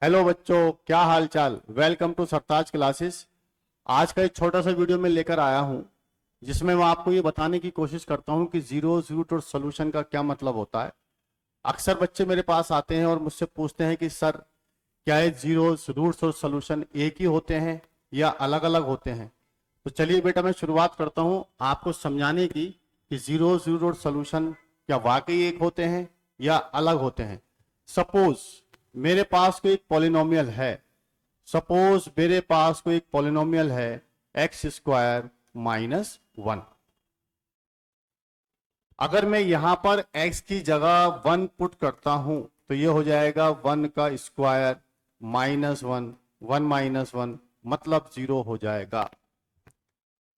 Hello बच्चों, क्या हाल चाल। Welcome to Sartaj classes. आज का एक छोटा सा वीडियो मैं लेकर आया हूं जिसमें मैं आपको ये बताने की कोशिश करता हूं कि जीरोस रूट और सोल्यूशन का क्या मतलब होता है। अक्सर बच्चे मेरे पास आते हैं और मुझसे पूछते हैं कि सर, क्या ये जीरोस रूट्स और सोल्यूशन एक ही होते हैं या अलग अलग होते हैं। तो चलिए बेटा, मैं शुरुआत करता हूं आपको समझाने की कि जीरोस रूट और सोल्यूशन क्या वाकई एक होते हैं या अलग होते हैं। सपोज मेरे पास कोई पॉलिनोमियल है। सपोज मेरे पास कोई एक पॉलिनोमियल है एक्स स्क्वायर माइनस वन। अगर मैं यहां पर x की जगह वन पुट करता हूं तो ये हो जाएगा वन का square minus one, one minus one मतलब जीरो हो जाएगा।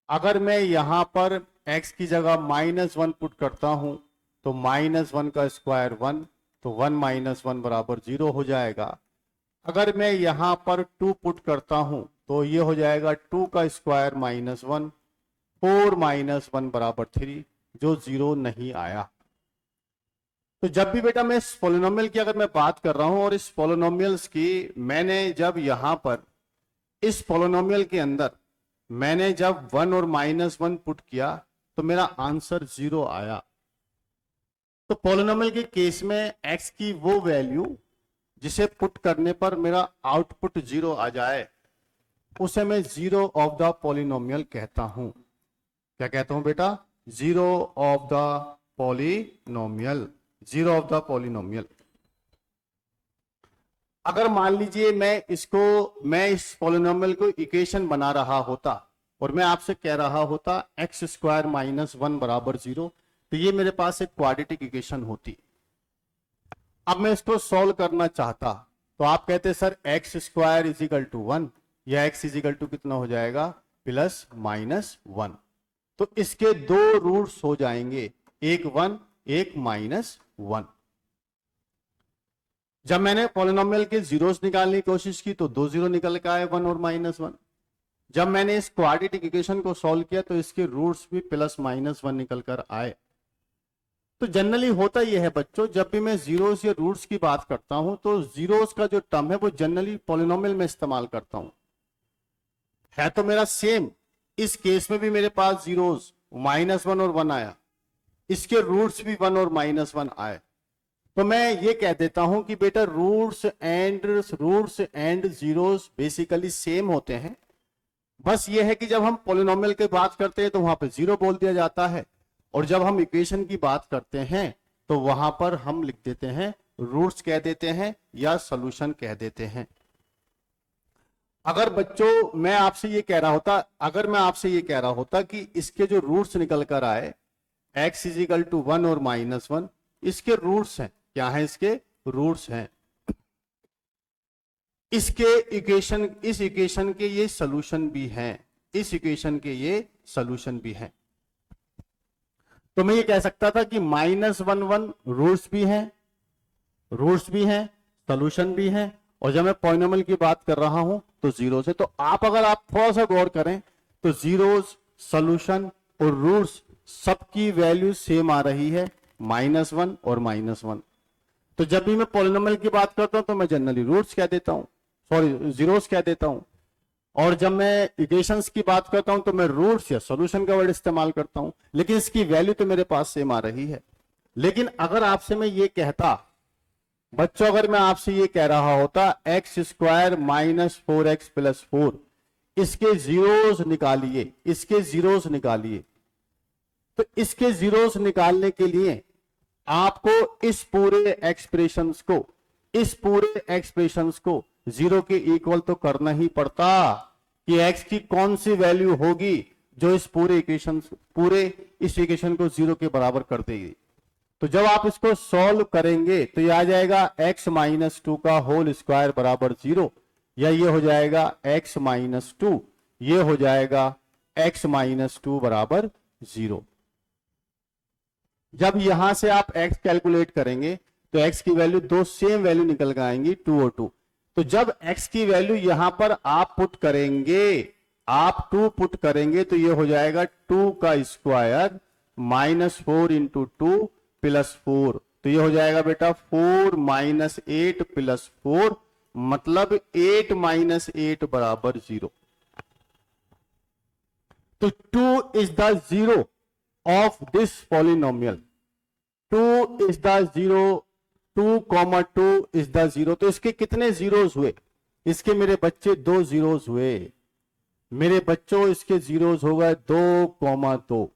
अगर मैं यहां पर x की जगह माइनस वन पुट करता हूं तो माइनस वन का स्क्वायर वन, तो वन माइनस वन बराबर जीरो हो जाएगा। अगर मैं यहां पर टू पुट करता हूं तो ये हो जाएगा टू का square minus one, four minus one बराबर थ्री, जो जीरो नहीं आया। तो जब भी बेटा मैं इस पोलिनोमियल की अगर मैं बात कर रहा हूं और इस पोलिनोमियल्स की मैंने जब यहां पर इस पोलिनोमियल के अंदर मैंने जब वन और माइनस वन पुट किया तो मेरा आंसर जीरो आया। तो पोलिनोमियल के केस में एक्स की वो वैल्यू जिसे पुट करने पर मेरा आउटपुट जीरो आ जाए उसे मैं जीरो ऑफ द पॉलिनोमियल कहता हूं। क्या कहता हूं बेटा? Zero of the polynomial, zero of the polynomial. अगर मान लीजिए मैं इस पॉलिनोमियल को इक्वेशन बना रहा होता और मैं आपसे कह रहा होता एक्स स्क्वायर माइनस वन बराबर जीरो, तो ये मेरे पास एक क्वाड्रेटिक इक्वेशन होती। अब मैं इसको सॉल्व करना चाहता तो आप कहते sir x square is equal to one, या एक्स इज इक्वल टू कितना हो जाएगा प्लस माइनस वन। तो इसके दो रूट्स हो जाएंगे, एक वन एक माइनस वन। जब मैंने पॉलिनोमियल के जीरोस निकालने की कोशिश की तो दो जीरो निकल के आए, वन और माइनस वन। जब मैंने इस क्वाड्रेटिक इक्वेशन को सॉल्व किया तो इसके रूट्स भी प्लस माइनस वन निकल कर आए। तो जनरली होता यह है बच्चों, जब भी मैं जीरोस या रूट्स की बात करता हूं तो जीरोस का जो टर्म है वो जनरली पॉलिनोमियल में इस्तेमाल करता हूं। है तो मेरा सेम, इस केस में भी मेरे पास जीरोस माइनस वन और वन आया, इसके रूट्स भी वन और माइनस वन आए। तो मैं ये कह देता हूं कि बेटा roots and zeros basically same होते हैं। बस ये है कि जब हम पॉलिनोमियल की बात करते हैं तो वहां पे जीरो बोल दिया जाता है, और जब हम इक्वेशन की बात करते हैं तो वहां पर हम लिख देते हैं, रूट्स कह देते हैं या सॉल्यूशन कह देते हैं। अगर बच्चों मैं आपसे ये कह रहा होता कि इसके जो रूट्स निकल कर आए x is equal to one और माइनस वन, इसके रूट्स हैं, क्या है इसके रूट्स हैं, इस इक्वेशन के ये सॉल्यूशन भी हैं, इस इक्वेशन के ये सॉल्यूशन भी हैं। तो मैं ये कह सकता था कि माइनस वन वन रूट्स भी हैं, सॉल्यूशन भी हैं, और जब मैं पॉलिनोमियल की बात कर रहा हूं तो जीरो से। तो अगर आप थोड़ा सा गौर करें तो जीरोस, सॉल्यूशन और रूट्स सबकी वैल्यू सेम आ रही है, माइनस वन और माइनस वन। तो जब भी मैं पॉलिनोमियल की बात करता हूं तो मैं जनरली रूट्स कह देता हूं, सॉरी जीरोस कह देता हूं, और जब मैं इक्वेशंस की बात करता हूं तो मैं रूट्स या सॉल्यूशन का वर्ड इस्तेमाल करता हूं, लेकिन इसकी वैल्यू तो मेरे पास सेम आ रही है। लेकिन अगर आपसे मैं ये कहता बच्चों, अगर मैं आपसे ये कह रहा होता x square minus four x plus four, इसके जीरोस निकालिए, तो इसके जीरोस निकालने के लिए आपको इस पूरे एक्सप्रेशंस को जीरो के इक्वल तो करना ही पड़ता कि एक्स की कौन सी वैल्यू होगी जो इस पूरे इक्वेशन को जीरो के बराबर कर देगी। तो जब आप इसको सॉल्व करेंगे तो ये आ जाएगा x माइनस टू का होल स्क्वायर बराबर जीरो, या ये हो जाएगा x माइनस टू, ये हो जाएगा x माइनस टू बराबर जीरो। जब यहां से आप x कैलकुलेट करेंगे तो x की वैल्यू दो सेम वैल्यू निकल कर आएंगी, 2 और 2। तो जब x की वैल्यू यहां पर आप 2 पुट करेंगे तो ये हो जाएगा 2 का स्क्वायर माइनस 4 इंटू 2 प्लस 4, तो ये हो जाएगा बेटा 4 माइनस 8 प्लस 4, मतलब 8 माइनस 8 बराबर 0। तो 2 is the zero of this polynomial. 2 is the zero, 2, 2 is the zero. तो इसके कितने जीरोस हुए? इसके मेरे बच्चे 2 जीरोस हुए। मेरे बच्चों इसके जीरोस हो गए 2, 2।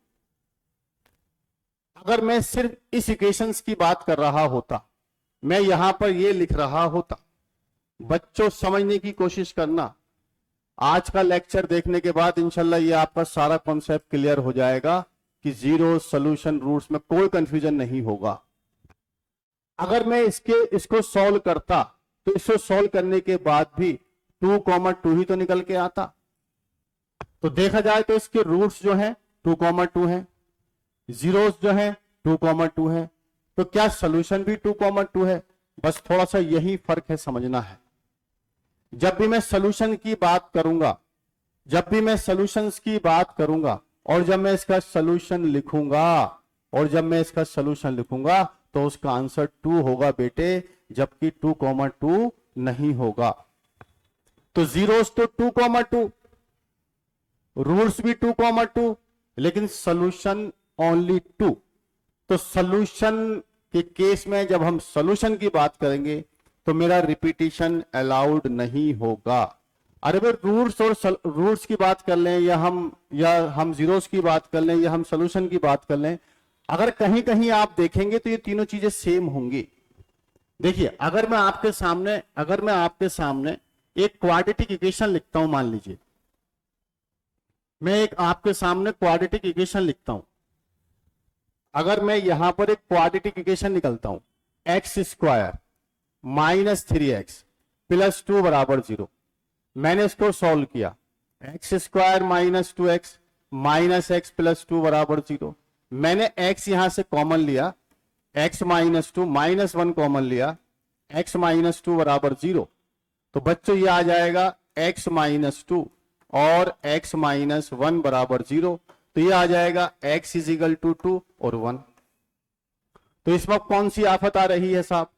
अगर मैं सिर्फ इस इक्वेशंस की बात कर रहा होता, मैं यहां पर ये लिख रहा होता, बच्चों समझने की कोशिश करना। आज का लेक्चर देखने के बाद इंशाल्लाह ये आपका सारा कॉन्सेप्ट क्लियर हो जाएगा कि जीरो सॉल्यूशन रूट्स में कोई कंफ्यूजन नहीं होगा। अगर मैं इसको सॉल्व करता तो इसको सॉल्व करने के बाद भी 2, 2 ही तो निकल के आता। तो देखा जाए तो इसके रूट्स जो हैं 2, 2 हैं, जीरोस जो हैं 2, 2 हैं। तो क्या सॉल्यूशन भी 2, 2 है? बस थोड़ा सा यही फर्क है, समझना है। जब भी मैं सॉल्यूशन की बात करूंगा, जब भी मैं सॉल्यूशंस की बात करूंगा और जब मैं इसका सॉल्यूशन लिखूंगा, और जब मैं इसका सॉल्यूशन लिखूंगा तो उसका आंसर 2 होगा बेटे, जबकि 2, 2 नहीं होगा। तो जीरोस तो 2, 2, रूट्स भी 2, 2, लेकिन सॉल्यूशन ओनली 2। तो सॉल्यूशन के केस में जब हम सॉल्यूशन की बात करेंगे तो मेरा रिपीटिशन अलाउड नहीं होगा। अरे भाई रूट्स और रूट्स की बात कर लें, या हम जीरोस की बात कर लें, या हम सॉल्यूशन की बात कर लें, अगर कहीं कहीं आप देखेंगे तो ये तीनों चीजें सेम होंगी। देखिए, अगर मैं आपके सामने एक क्वाड्रेटिक इक्वेशन लिखता हूं, मान लीजिए मैं एक आपके सामने क्वाड्रेटिक इक्वेशन लिखता हूं। अगर मैं यहां पर एक क्वाड्रेटिक इक्वेशन निकलता हूं, x square minus 3x plus 2 बराबर 0। मैंने इसको सॉल्व किया, x square minus 2x minus x plus 2 बराबर 0। मैंने x यहां से कॉमन लिया, x माइनस 2 माइनस 1 कॉमन लिया, x माइनस 2 बराबर 0। तो बच्चों ये आ जाएगा x माइनस 2 और x माइनस 1 बराबर 0। तो ये आ जाएगा x इज इक्वल टू 2 और 1। तो इस वक्त कौन सी आफत आ रही है साहब?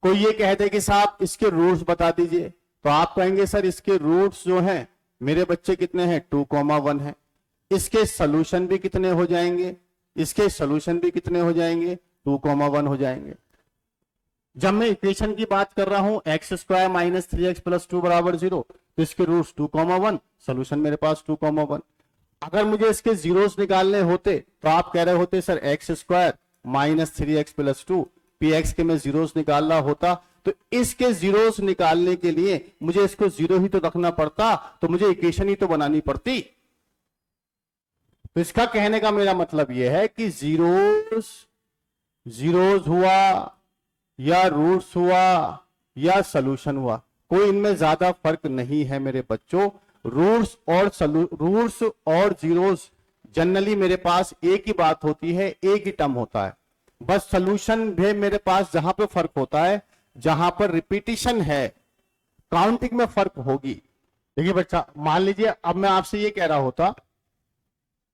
कोई ये कहते कि साहब इसके रूट्स बता दीजिए, तो आप कहेंगे सर इसके रूट्स जो हैं मेरे बच्चे कितने हैं? 2, 1 है। इसके सॉल्यूशन भी कितने हो जाएंगे? इसके सॉल्यूशन भी कितने हो जाएंगे? 2, 1 हो जाएंगे। जब मैं इक्वेशन की बात कर रहा हूं x square minus 3x plus 2 बराबर 0, तो इसके रूट्स 2, 1, सॉल्यूशन मेरे पास 2, 1। अगर मुझे इसके जीरोस निकालने होते तो आप कह रहे होते sir x square minus 3x plus 2, px के मैं जीरोस निकालना होता, तो इसके जीरोस निकालने के लिए मुझे इसको जीरो ही तो रखना पड़ता, तो मुझे इक्वेशन ही तो बनानी पड़ती। तो इसका कहने का मेरा मतलब यह है कि जीरोस हुआ या रूट्स हुआ या सॉल्यूशन हुआ, कोई इनमें ज्यादा फर्क नहीं है मेरे बच्चों। रूट्स और जीरोस जनरली मेरे पास एक ही बात होती है, एक ही टर्म होता है। बस सॉल्यूशन भी मेरे पास जहां पे फर्क होता है, जहां पर रिपीटिशन है, काउंटिंग में फर्क होगी। देखिए बच्चा, मान लीजिए अब मैं आपसे ये कह रहा होता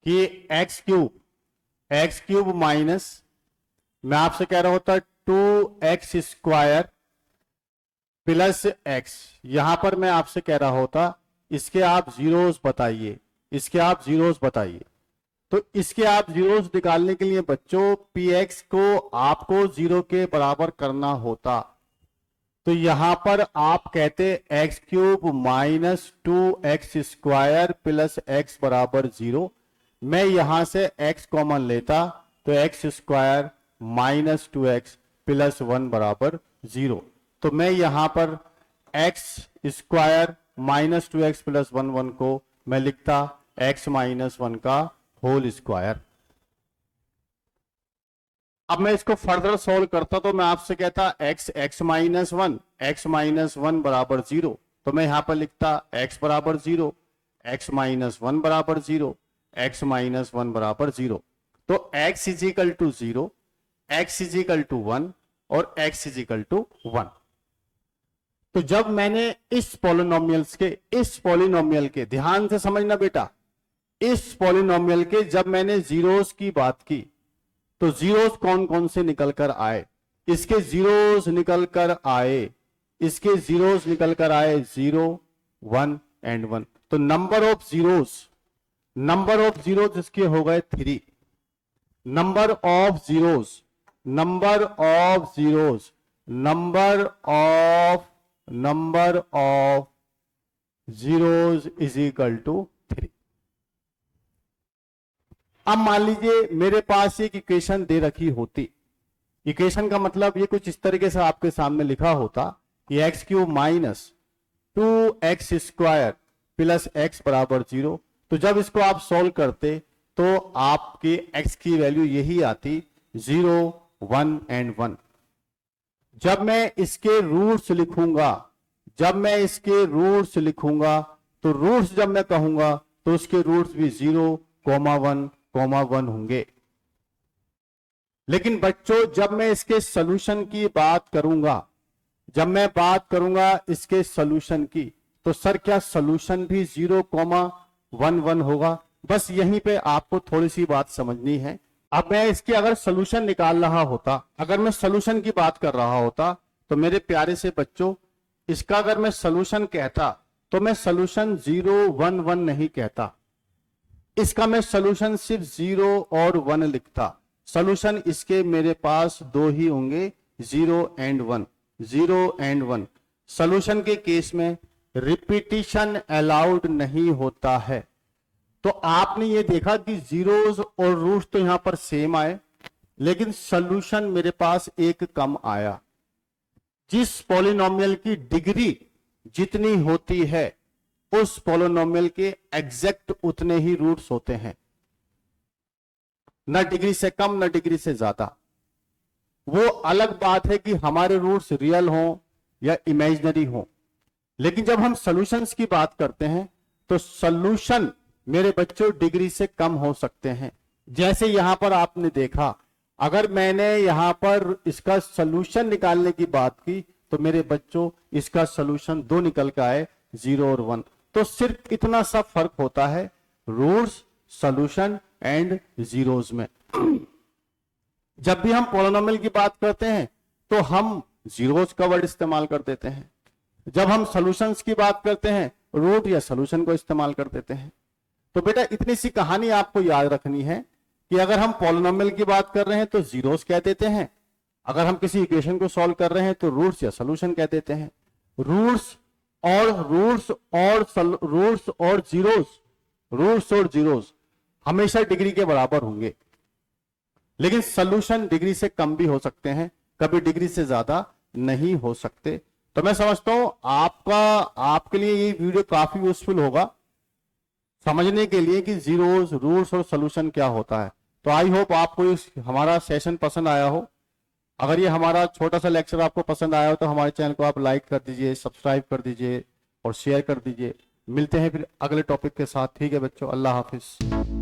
कि एक्स क्यूब माइनस, मैं आपसे कह रहा होता 2x स्क्वायर प्लस x। यहां पर मैं आपसे कह रहा होता इसके आप जीरोस बताइए, इसके आप जीरोस बताइए। तो इसके आप जीरोस निकालने के लिए बच्चों px को आपको 0 के बराबर करना होता। तो यहां पर आप कहते x cube minus 2x square plus x बराबर 0। मैं यहां से x कॉमन लेता तो x square minus 2x plus 1 बराबर 0। तो मैं यहां पर x square minus 2x plus 1 को मैं लिखता x माइनस 1 का होल स्क्वायर। अब मैं इसको फर्दर सॉल्व करता तो मैं आपसे कहता x माइनस 1 बराबर 0। तो मैं यहां पर लिखता x बराबर 0, x माइनस 1 बराबर 0, x माइनस 1 बराबर 0। तो x is equal to 0, x is equal to 1 और x इज इक्वल टू 1। तो जब मैंने इस पॉलिनोमियल के ध्यान से समझना बेटा, इस पॉलिनोमियल के जब मैंने जीरोस की बात की तो जीरोस कौन कौन से निकल कर आए? इसके जीरोस निकल कर आए इसके जीरोस निकल कर आए 0, 1 एंड 1। तो नंबर ऑफ जीरोस इसके हो गए 3। Number of zeros is equal to 3। अब मान लीजिए मेरे पास एक इक्वेशन दे रखी होती, इक्वेशन का मतलब ये कुछ इस तरीके से आपके सामने लिखा होता कि x³ minus 2x² plus x बराबर 0। तो जब इसको आप सॉल्व करते तो आपके x की वैल्यू यही आती 0, 1 एंड 1। जब मैं इसके रूट्स लिखूंगा तो रूट्स जब मैं कहूंगा तो उसके रूट्स भी 0, 1, 1 होंगे। लेकिन बच्चों जब मैं इसके सॉल्यूशन की बात करूंगा, इसके सॉल्यूशन की, तो सर क्या सॉल्यूशन भी 0, 1, 1 होगा? बस यहीं पे आपको थोड़ी सी बात समझनी है। अब मैं इसके अगर सॉल्यूशन निकाल रहा होता, अगर मैं सॉल्यूशन की बात कर रहा होता, तो मेरे प्यारे से बच्चों इसका अगर मैं सॉल्यूशन कहता तो मैं सॉल्यूशन 0, 1, 1 नहीं कहता, इसका मैं सॉल्यूशन सिर्फ 0 और 1 लिखता। सॉल्यूशन इसके मेरे पास दो ही होंगे, 0 एंड 1। सॉल्यूशन के केस में रिपीटिशन अलाउड नहीं होता है। तो आपने ये देखा कि जीरोस और रूट्स तो यहां पर सेम आए, लेकिन सॉल्यूशन मेरे पास एक कम आया। जिस पॉलिनोमियल की डिग्री जितनी होती है उस पॉलिनोमियल के एग्जैक्ट उतने ही रूट्स होते हैं, न डिग्री से कम न डिग्री से ज्यादा। वो अलग बात है कि हमारे रूट्स रियल हों या इमेजिनरी हों, लेकिन जब हम सॉल्यूशंस की बात करते हैं तो सॉल्यूशन मेरे बच्चों डिग्री से कम हो सकते हैं। जैसे यहां पर आपने देखा, अगर मैंने यहां पर इसका सॉल्यूशन निकालने की बात की तो मेरे बच्चों इसका सॉल्यूशन 2 निकल के आए, 0 और 1। तो सिर्फ इतना सा फर्क होता है रूट्स, सॉल्यूशन एंड जीरोस में। जब भी हम पॉलिनोमियल की बात करते हैं तो हम जीरोस का वर्ड इस्तेमाल कर देते हैं, जब हम सॉल्यूशंस की बात करते हैं रूट या सॉल्यूशन को इस्तेमाल कर देते हैं। तो बेटा इतनी सी कहानी आपको याद रखनी है कि अगर हम पॉलिनोमियल की बात कर रहे हैं तो जीरोस कह देते हैं, अगर हम किसी इक्वेशन को सॉल्व कर रहे हैं तो रूट्स या सॉल्यूशन कह देते हैं। रूट्स और जीरोस हमेशा डिग्री के बराबर होंगे, लेकिन सॉल्यूशन डिग्री से कम भी हो सकते हैं, कभी डिग्री से ज्यादा नहीं हो सकते। तो मैं समझता हूं आपके लिए ये वीडियो काफी यूजफुल होगा समझने के लिए कि जीरोस, रूट्स और सॉल्यूशन क्या होता है। तो आई होप आपको इस हमारा सेशन पसंद आया हो। अगर ये हमारा छोटा सा लेक्चर आपको पसंद आया हो तो हमारे चैनल को आप लाइक कर दीजिए, सब्सक्राइब कर दीजिए और शेयर कर दीजिए। मिलते हैं फिर अगले टॉपिक के साथ। ठीक है बच्चों, अल्लाह हाफिज।